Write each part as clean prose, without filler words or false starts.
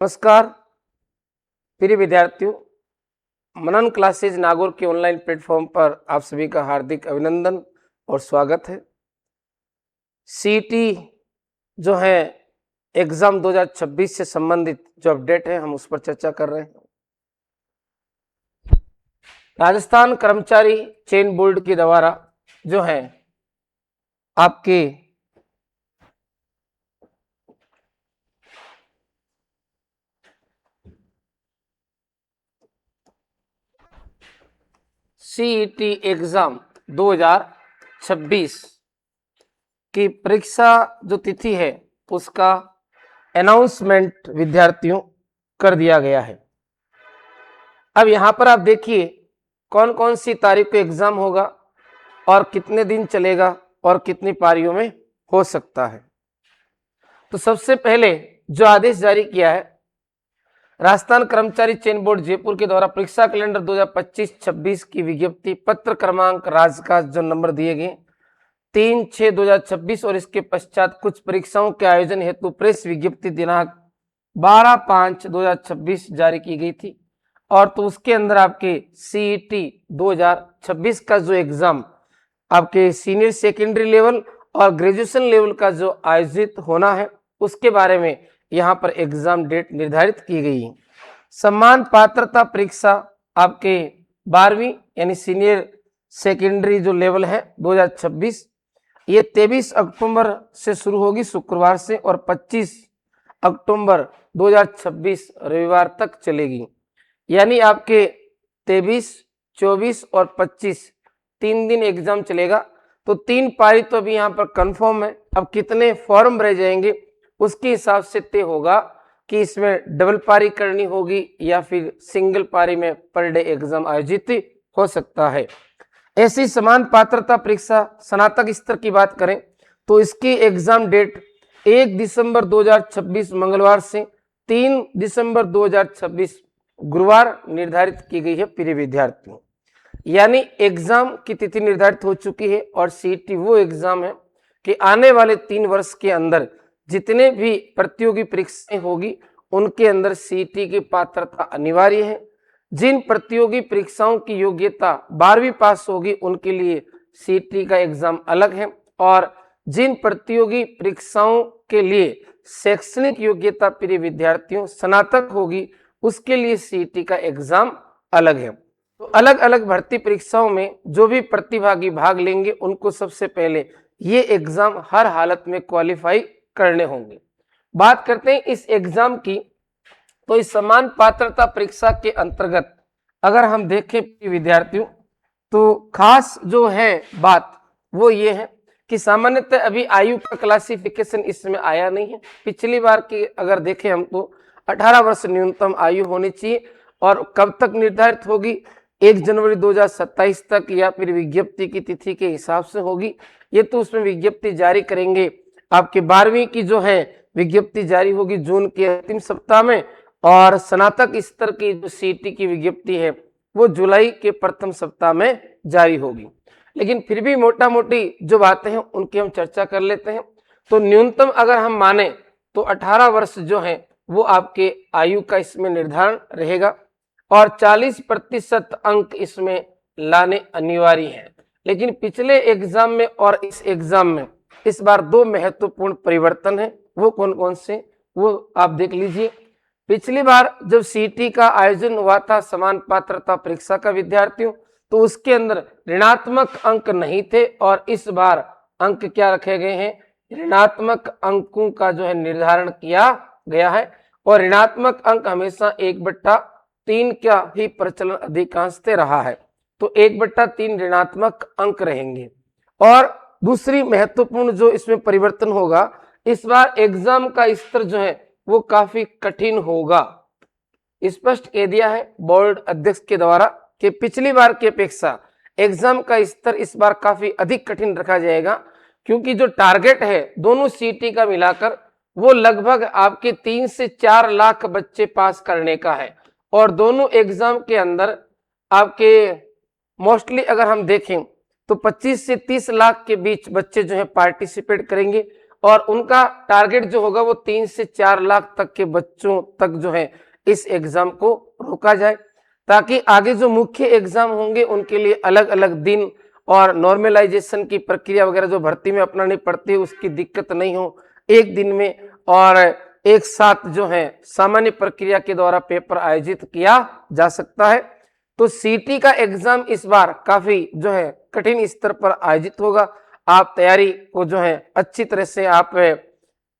नमस्कार प्रिय विद्यार्थियों, मनन क्लासेज नागौर के ऑनलाइन प्लेटफॉर्म पर आप सभी का हार्दिक अभिनंदन और स्वागत है। सीईटी जो है एग्जाम 2026 से संबंधित जो अपडेट है हम उस पर चर्चा कर रहे हैं। राजस्थान कर्मचारी चयन बोर्ड के द्वारा जो है आपके सीईटी एग्जाम 2026 की परीक्षा जो तिथि है उसका अनाउंसमेंट विद्यार्थियों कर दिया गया है। अब यहां पर आप देखिए कौन कौन सी तारीख को एग्जाम होगा और कितने दिन चलेगा और कितनी पारियों में हो सकता है। तो सबसे पहले जो आदेश जारी किया है राजस्थान कर्मचारी चयन बोर्ड जयपुर के द्वारा परीक्षा कैलेंडर 2025-26 की विज्ञप्ति पत्र क्रमांक राजकाज जो नंबर दिए गए 3/6/2026 और इसके पश्चात कुछ परीक्षाओं के आयोजन हेतु प्रेस विज्ञप्ति दिनांक 12/5/2026 जारी की गई थी। और तो उसके अंदर आपके सीईटी 2026 का जो एग्जाम आपके सीनियर सेकेंडरी लेवल और ग्रेजुएशन लेवल का जो आयोजित होना है उसके बारे में यहाँ पर एग्जाम डेट निर्धारित की गई है। समान पात्रता परीक्षा आपके 12वीं यानी सीनियर सेकेंडरी जो लेवल है 2026 ये 23 अक्टूबर से शुरू होगी शुक्रवार से और 25 अक्टूबर 2026 रविवार तक चलेगी। यानी आपके 23, 24 और 25 3 दिन एग्जाम चलेगा। तो 3 पारी तो अभी यहाँ पर कंफर्म है। अब कितने फॉर्म रह जाएंगे उसके हिसाब से तय होगा कि इसमें डबल पारी करनी होगी या फिर सिंगल पारी में पर डे एग्जाम आयोजित हो सकता है। ऐसी समान पात्रता परीक्षा स्नातक स्तर की बात करें तो इसकी एग्जाम डेट 1 दिसंबर 2026 मंगलवार से 3 दिसंबर 2026 गुरुवार निर्धारित की गई है प्रिय विद्यार्थियों। यानी एग्जाम की तिथि निर्धारित हो चुकी है और सीईटी वो एग्जाम है कि आने वाले 3 वर्ष के अंदर जितने भी प्रतियोगी परीक्षाएं होगी उनके अंदर सीईटी की पात्रता अनिवार्य है। जिन प्रतियोगी परीक्षाओं की योग्यता 12वीं पास होगी उनके लिए सीईटी का एग्जाम अलग है और जिन प्रतियोगी परीक्षाओं के लिए शैक्षणिक योग्यता प्रिय विद्यार्थियों स्नातक होगी उसके लिए सीईटी का एग्जाम अलग है। तो अलग अलग भर्ती परीक्षाओं में जो भी प्रतिभागी भाग लेंगे उनको सबसे पहले ये एग्जाम हर हालत में क्वालिफाई करने होंगे। बात करते हैं इस एग्जाम की तो इस समान पात्रता परीक्षा के अंतर्गत अगर हम देखें विद्यार्थियों तो खास जो है बात वो ये है कि सामान्यतः अभी आयु का क्लासिफिकेशन इसमें आया नहीं है। पिछली बार की अगर देखें हम तो 18 वर्ष न्यूनतम आयु होनी चाहिए और कब तक निर्धारित होगी 1 जनवरी 2027 तक या फिर विज्ञप्ति की तिथि के हिसाब से होगी। ये तो उसमें विज्ञप्ति जारी करेंगे। आपके 12वीं की जो है विज्ञप्ति जारी होगी जून के अंतिम सप्ताह में और स्नातक स्तर की जो सीईटी की विज्ञप्ति है वो जुलाई के प्रथम सप्ताह में जारी होगी। लेकिन फिर भी मोटा मोटी जो बातें हैं उनकी हम चर्चा कर लेते हैं। तो न्यूनतम अगर हम माने तो 18 वर्ष जो है वो आपके आयु का इसमें निर्धारण रहेगा और 40% अंक इसमें लाने अनिवार्य है। लेकिन पिछले एग्जाम में और इस एग्जाम में इस बार 2 महत्वपूर्ण परिवर्तन है। वो कौन कौन से वो आप देख लीजिए। पिछली बार जब सीईटी का आयोजन हुआ था समान पात्रता परीक्षा का विद्यार्थियों तो उसके अंदर ऋणात्मक अंक नहीं थे और इस बार अंक क्या रखे गए हैं ऋणात्मक अंकों का जो है निर्धारण किया गया है और ऋणात्मक अंक हमेशा 1/3 का ही प्रचलन अधिकांशतः रहा है। तो 1/3 ऋणात्मक अंक रहेंगे। और दूसरी महत्वपूर्ण जो इसमें परिवर्तन होगा इस बार एग्जाम का स्तर जो है वो काफी कठिन होगा। स्पष्ट कह दिया है बोर्ड अध्यक्ष के द्वारा कि पिछली बार की अपेक्षा एग्जाम का स्तर इस बार काफी अधिक कठिन रखा जाएगा क्योंकि जो टारगेट है दोनों सीईटी का मिलाकर वो लगभग आपके 3 से 4 लाख बच्चे पास करने का है और दोनों एग्जाम के अंदर आपके मोस्टली अगर हम देखें तो 25 से 30 लाख के बीच बच्चे जो है पार्टिसिपेट करेंगे और उनका टारगेट जो होगा वो 3 से 4 लाख तक के बच्चों तक जो है इस एग्जाम को रोका जाए, ताकि आगे जो मुख्य एग्जाम होंगे उनके लिए अलग अलग दिन और नॉर्मलाइजेशन की प्रक्रिया वगैरह जो भर्ती में अपनानी पड़ती है उसकी दिक्कत नहीं हो, एक दिन में और एक साथ जो है सामान्य प्रक्रिया के द्वारा पेपर आयोजित किया जा सकता है। तो सीटी का एग्जाम इस बार काफी जो है कठिन स्तर पर आयोजित होगा। आप तैयारी को जो है अच्छी तरह से आप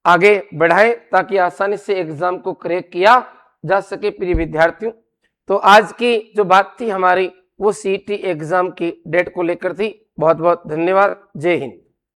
आगे बढ़ाएं ताकि आसानी से एग्जाम को क्रैक किया जा सके प्रिय विद्यार्थियों। तो आज की जो बात थी हमारी वो सीटी एग्जाम की डेट को लेकर थी। बहुत बहुत धन्यवाद। जय हिंद।